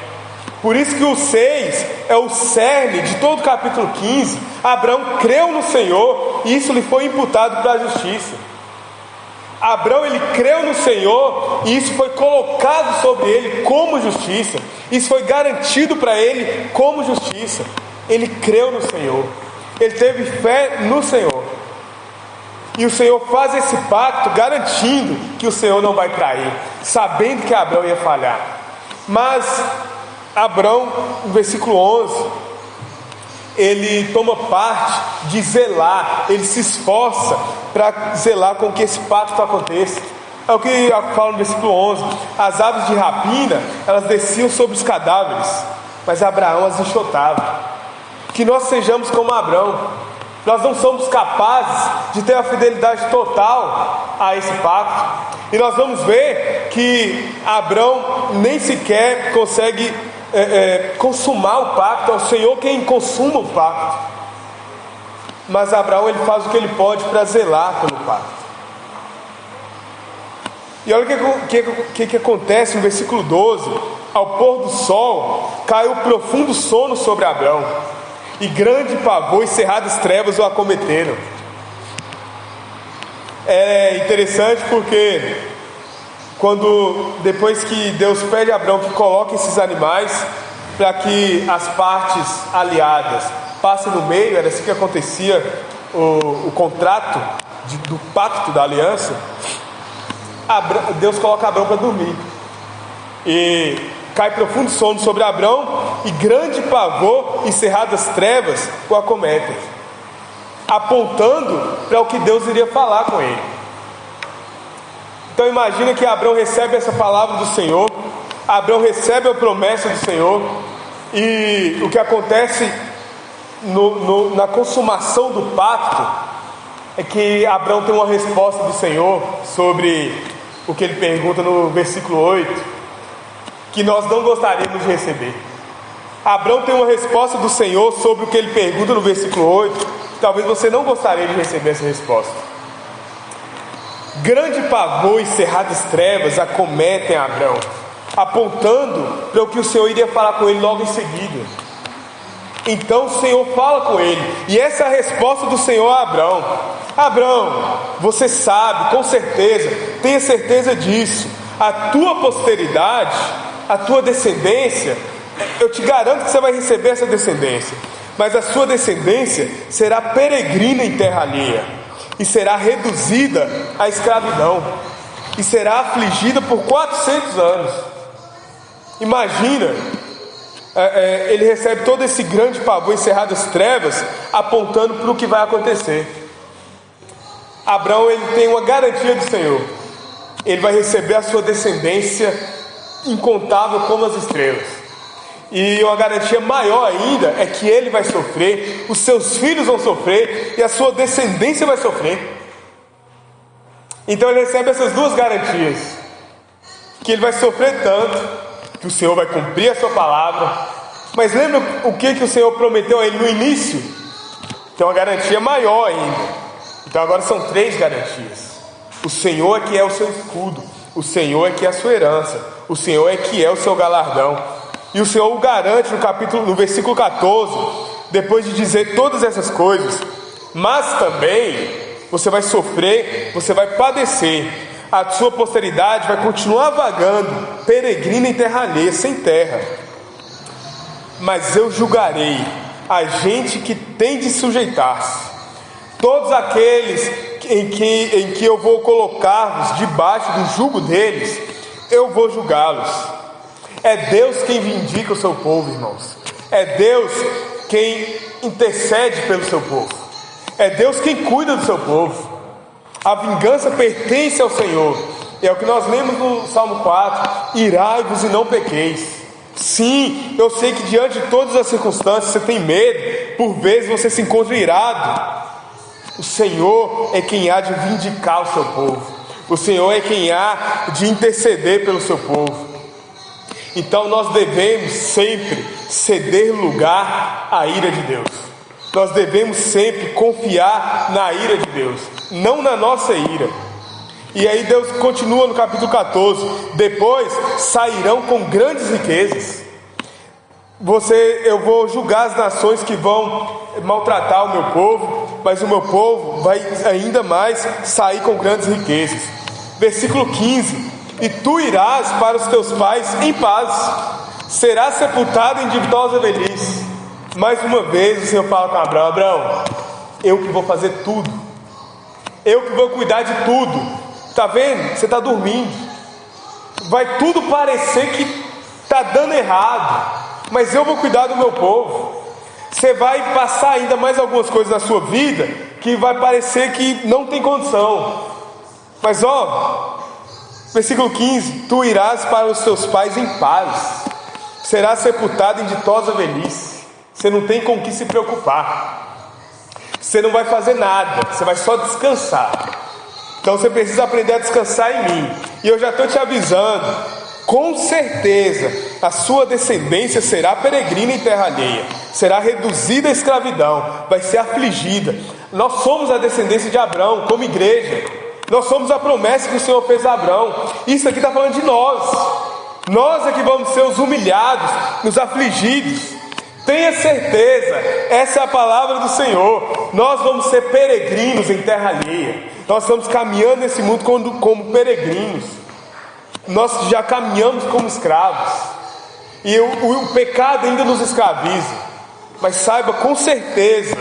Por isso que o 6 é o cerne de todo o capítulo 15. Abraão creu no Senhor e isso lhe foi imputado para a justiça. Abraão, ele creu no Senhor e isso foi colocado sobre ele como justiça. Isso foi garantido para ele como justiça. Ele creu no Senhor, ele teve fé no Senhor. E o Senhor faz esse pacto garantindo que o Senhor não vai trair, sabendo que Abraão ia falhar. Mas Abraão, no versículo 11, ele toma parte de zelar, ele se esforça para zelar com que esse pacto aconteça. É o que fala no versículo 11: as aves de rapina, elas desciam sobre os cadáveres, mas Abraão as enxotava. Que nós sejamos como Abraão. Nós não somos capazes de ter a fidelidade total a esse pacto. E nós vamos ver que Abraão nem sequer consegue consumar o pacto. É o Senhor quem consuma o pacto. Mas Abraão, ele faz o que ele pode para zelar pelo pacto. E olha o que acontece no versículo 12: ao pôr do sol, caiu profundo sono sobre Abraão, e grande pavor e cerradas trevas o acometeram. É interessante porque depois que Deus pede a Abraão que coloque esses animais para que as partes aliadas passem no meio, era assim que acontecia o contrato do pacto da aliança. Deus coloca Abraão para dormir e cai profundo sono sobre Abraão, e grande pavor e cerradas trevas o acometem, apontando para o que Deus iria falar com ele. Então imagina que Abraão recebe essa palavra do Senhor, Abraão recebe a promessa do Senhor, e o que acontece na consumação do pacto é que Abraão tem uma resposta do Senhor sobre o que ele pergunta no versículo 8, que nós não gostaríamos de receber. Abraão tem uma resposta do Senhor sobre o que ele pergunta no versículo 8. Talvez você não gostaria de receber essa resposta. Grande pavor e cerradas trevas acometem Abraão, apontando para o que o Senhor iria falar com ele logo em seguida. Então o Senhor fala com ele, e essa é a resposta do Senhor a Abraão: Abraão, você sabe, com certeza, tenha certeza disso, a tua posteridade, a tua descendência, eu te garanto que você vai receber essa descendência, mas a sua descendência será peregrina em terra alheia, e será reduzida à escravidão, e será afligida por 400 anos. Imagina, ele recebe todo esse grande pavor e cerradas trevas, apontando para o que vai acontecer. Abraão, ele tem uma garantia do Senhor: ele vai receber a sua descendência incontável como as estrelas. E uma garantia maior ainda é que ele vai sofrer, os seus filhos vão sofrer e a sua descendência vai sofrer. Então ele recebe essas duas garantias: que ele vai sofrer tanto, que o Senhor vai cumprir a sua palavra. Mas lembra o que o Senhor prometeu a ele no início? Tem uma garantia maior ainda. Então agora são 3 garantias. O Senhor é que é o seu escudo, o Senhor é que é a sua herança, o Senhor é que é o seu galardão. E o Senhor o garante no versículo 14, depois de dizer todas essas coisas: mas também você vai sofrer, você vai padecer, a sua posteridade vai continuar vagando, peregrina em terra alheia, sem terra. Mas eu julgarei a gente que tem de sujeitar-se, todos aqueles em que eu vou colocar-vos debaixo do jugo deles, eu vou julgá-los. É Deus quem vindica o seu povo, irmãos. É Deus quem intercede pelo seu povo. É Deus quem cuida do seu povo. A vingança pertence ao Senhor. É o que nós lemos no Salmo 4: irai-vos e não pequeis. Sim, eu sei que diante de todas as circunstâncias você tem medo, por vezes você se encontra irado. O Senhor é quem há de vindicar o seu povo. O Senhor é quem há de interceder pelo seu povo. Então nós devemos sempre ceder lugar à ira de Deus. Nós devemos sempre confiar na ira de Deus, não na nossa ira. E aí Deus continua no capítulo 14: depois sairão com grandes riquezas. Eu vou julgar as nações que vão maltratar o meu povo, mas o meu povo vai ainda mais sair com grandes riquezas. Versículo 15: e tu irás para os teus pais em paz, serás sepultado em ditosa velhice. Mais uma vez o Senhor fala com Abraão: Abraão, eu que vou fazer tudo, eu que vou cuidar de tudo. Está vendo? Você está dormindo, vai tudo parecer que está dando errado, mas eu vou cuidar do meu povo. Você vai passar ainda mais algumas coisas na sua vida que vai parecer que não tem condição, mas versículo 15: tu irás para os teus pais em paz, serás sepultado em ditosa velhice. Você não tem com o que se preocupar, você não vai fazer nada, você vai só descansar. Então você precisa aprender a descansar em mim. E eu já estou te avisando, com certeza a sua descendência será peregrina em terra alheia, será reduzida à escravidão, vai ser afligida. Nós somos a descendência de Abraão como igreja. Nós somos a promessa que o Senhor fez a Abraão. Isso aqui está falando de nós. Nós é que vamos ser os humilhados, os afligidos. Tenha certeza, essa é a palavra do Senhor. Nós vamos ser peregrinos em terra alheia. Nós estamos caminhando nesse mundo como peregrinos. Nós já caminhamos como escravos. E o pecado ainda nos escraviza. Mas saiba com certeza,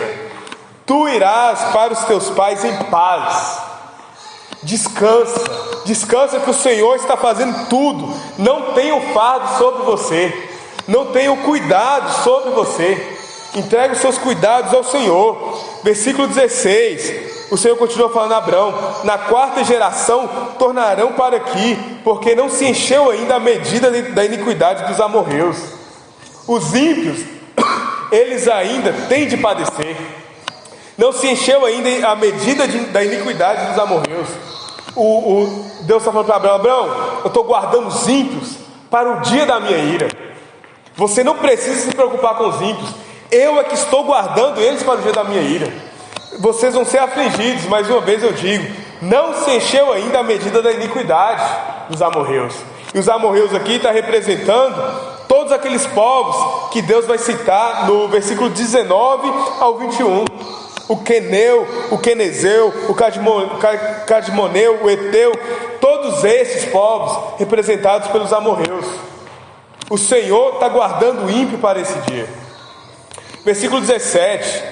tu irás para os teus pais em paz. Descansa que o Senhor está fazendo tudo. Não tenha o fardo sobre você, não tenha o cuidado sobre você. Entregue os seus cuidados ao Senhor. Versículo 16, o Senhor continua falando a Abraão: na quarta geração tornarão para aqui, porque não se encheu ainda a medida da iniquidade dos amorreus. Os ímpios, eles ainda têm de padecer. Não se encheu ainda a medida da iniquidade dos amorreus. Deus está falando para Abraão: Abraão, eu estou guardando os ímpios para o dia da minha ira. Você não precisa se preocupar com os ímpios, eu é que estou guardando eles para o dia da minha ira. Vocês vão ser afligidos, mais uma vez eu digo, não se encheu ainda a medida da iniquidade dos amorreus. E os amorreus aqui está representando todos aqueles povos que Deus vai citar no versículo 19 ao 21. O Queneu, o Quenezeu, o Cadmoneu, o Eteu, todos esses povos representados pelos amorreus. O Senhor está guardando o ímpio para esse dia. Versículo 17: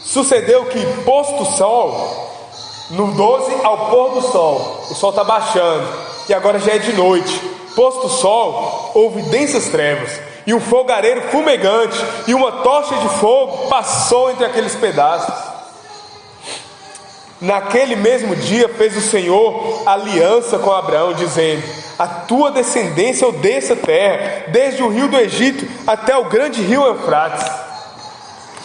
sucedeu que, posto o sol, no 12 ao pôr do sol, o sol está baixando, e agora já é de noite. Posto o sol, houve densas trevas, e um fogareiro fumegante, e uma tocha de fogo passou entre aqueles pedaços. Naquele mesmo dia fez o Senhor aliança com Abraão, dizendo: a tua descendência eu dei essa terra, desde o rio do Egito até o grande rio Eufrates.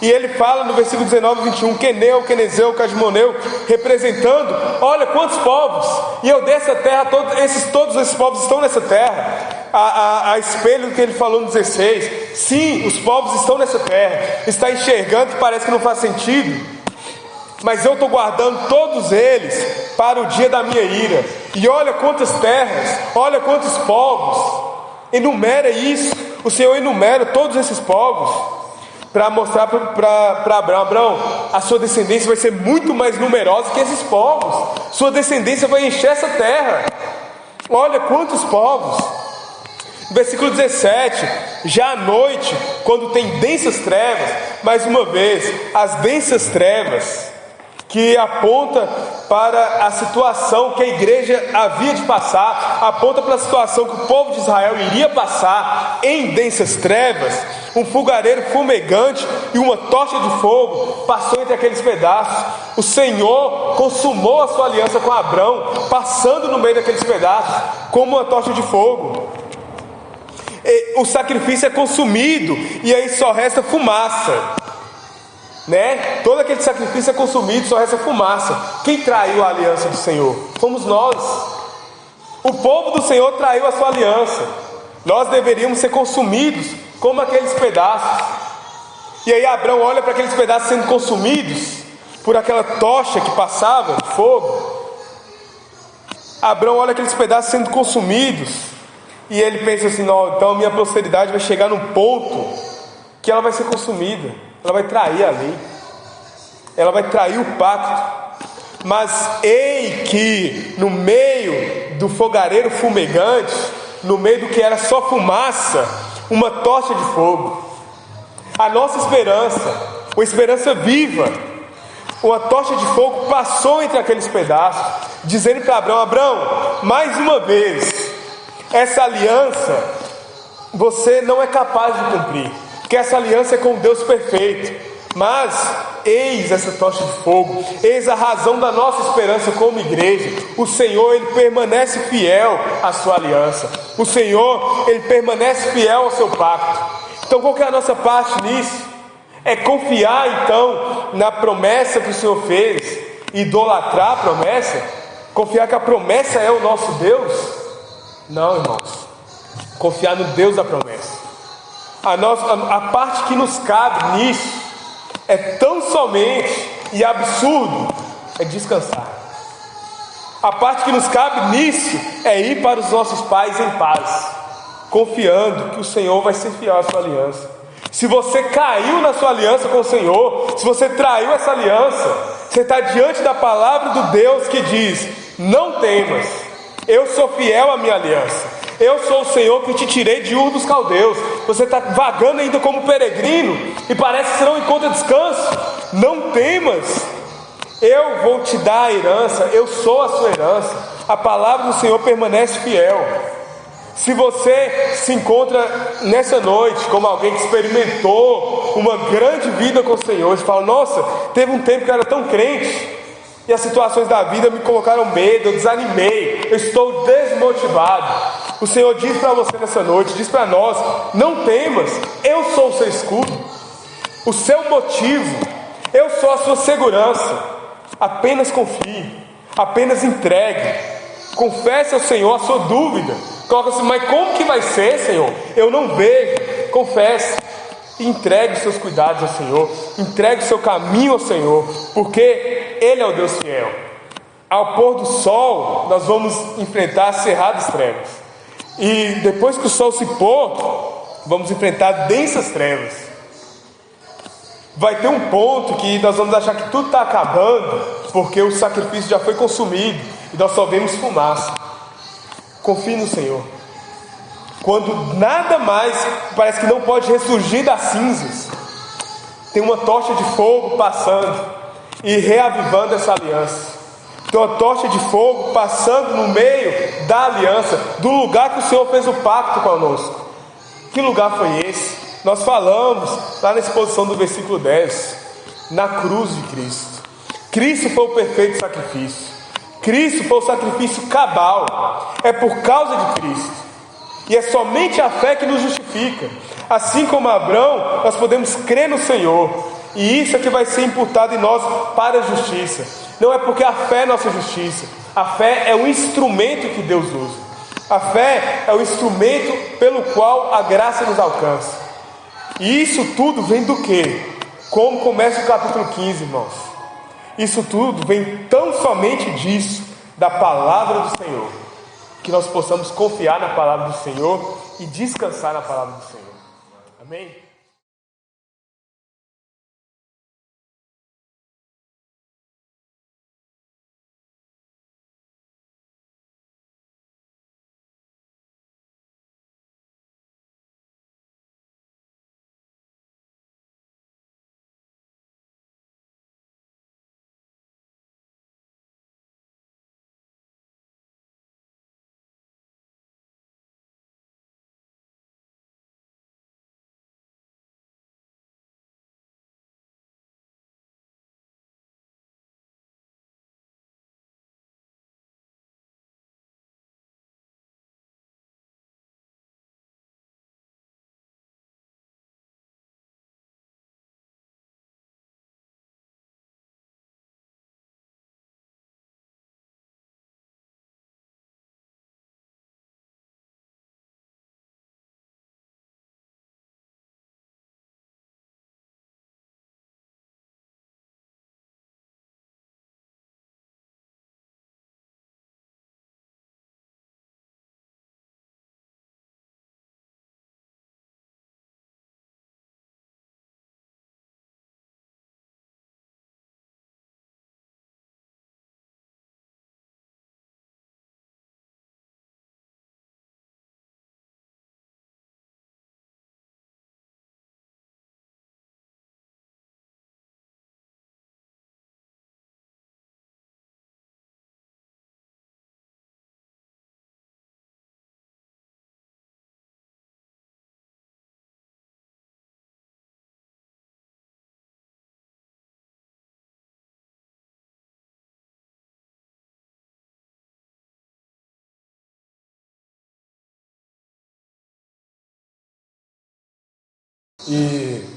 E ele fala no versículo 19 e 21, Queneu, Quenezeu, Cadmoneu, representando, olha quantos povos, e eu dei essa terra, todos esses povos estão nessa terra. A espelho do que ele falou no 16, sim, os povos estão nessa terra. Está enxergando que parece que não faz sentido, mas eu estou guardando todos eles para o dia da minha ira. E olha quantas terras, olha quantos povos, enumera isso. O Senhor enumera todos esses povos para mostrar para Abraão: Abraão, a sua descendência vai ser muito mais numerosa que esses povos. Sua descendência vai encher essa terra. Olha quantos povos. Versículo 17: já à noite, quando tem densas trevas, mais uma vez, as densas trevas que aponta para a situação que a igreja havia de passar, aponta para a situação que o povo de Israel iria passar em densas trevas. Um fogareiro fumegante e uma tocha de fogo passou entre aqueles pedaços. O Senhor consumou a sua aliança com Abrão, passando no meio daqueles pedaços, como uma tocha de fogo. O sacrifício é consumido e aí só resta fumaça, né? Todo aquele sacrifício é consumido, só resta fumaça. Quem traiu a aliança do Senhor? Fomos nós. O povo do Senhor traiu a sua aliança. Nós deveríamos ser consumidos como aqueles pedaços. E aí Abrão olha para aqueles pedaços sendo consumidos por aquela tocha que passava de fogo. Abrão olha aqueles pedaços sendo consumidos e ele pensa assim: não, então minha posteridade vai chegar num ponto que ela vai ser consumida, ela vai trair a lei, ela vai trair o pacto. Mas ei que no meio do fogareiro fumegante, no meio do que era só fumaça, uma tocha de fogo. A nossa esperança, uma esperança viva, uma tocha de fogo passou entre aqueles pedaços, dizendo para Abrão: Abrão, mais uma vez, essa aliança você não é capaz de cumprir, porque essa aliança é com Deus perfeito. Mas eis essa tocha de fogo, eis a razão da nossa esperança como igreja. O Senhor, Ele permanece fiel à sua aliança. O Senhor, Ele permanece fiel ao seu pacto. Então qual que é a nossa parte nisso? É confiar então na promessa que o Senhor fez, idolatrar a promessa, confiar que a promessa é o nosso Deus? Não, irmãos, confiar no Deus da promessa. A parte que nos cabe nisso é tão somente e absurdo, é descansar. A parte que nos cabe nisso é ir para os nossos pais em paz, confiando que o Senhor vai ser fiel à sua aliança. Se você caiu na sua aliança com o Senhor, se você traiu essa aliança, você está diante da palavra do Deus que diz: não temas, eu sou fiel à minha aliança. Eu sou o Senhor que te tirei de Ur dos Caldeus. Você está vagando ainda como peregrino e parece que você não encontra descanso. Não temas, eu vou te dar a herança. Eu sou a sua herança. A palavra do Senhor permanece fiel. Se você se encontra nessa noite como alguém que experimentou uma grande vida com o Senhor, e fala: nossa, teve um tempo que eu era tão crente e as situações da vida me colocaram medo, eu desanimei, eu estou desmotivado. O Senhor diz para você nessa noite, diz para nós: não temas, eu sou o seu escudo, o seu motivo, eu sou a sua segurança. Apenas confie, apenas entregue, confesse ao Senhor a sua dúvida. Coloca assim: mas como que vai ser, Senhor? Eu não vejo. Confesse e entregue os seus cuidados ao Senhor, entregue o seu caminho ao Senhor, porque Ele é o Deus fiel. Ao pôr do sol nós vamos enfrentar cerradas trevas, e depois que o sol se pôr, vamos enfrentar densas trevas. Vai ter um ponto que nós vamos achar que tudo está acabando, porque o sacrifício já foi consumido e nós só vemos fumaça. Confie no Senhor. Quando nada mais parece que não pode ressurgir das cinzas, tem uma tocha de fogo passando e reavivando essa aliança. Tem uma tocha de fogo passando no meio da aliança, do lugar que o Senhor fez o pacto conosco. Que lugar foi esse? Nós falamos lá na exposição do versículo 10, na cruz de Cristo. Cristo foi o perfeito sacrifício. Cristo foi o sacrifício cabal. É por causa de Cristo, e é somente a fé que nos justifica. Assim como Abrão, nós podemos crer no Senhor, e isso é que vai ser imputado em nós para a justiça. Não é porque a fé é nossa justiça. A fé é o instrumento que Deus usa. A fé é o instrumento pelo qual a graça nos alcança. E isso tudo vem do quê? Como começa o capítulo 15, irmãos. Isso tudo vem tão somente disso, da palavra do Senhor, que nós possamos confiar na palavra do Senhor e descansar na palavra do Senhor. Amém? E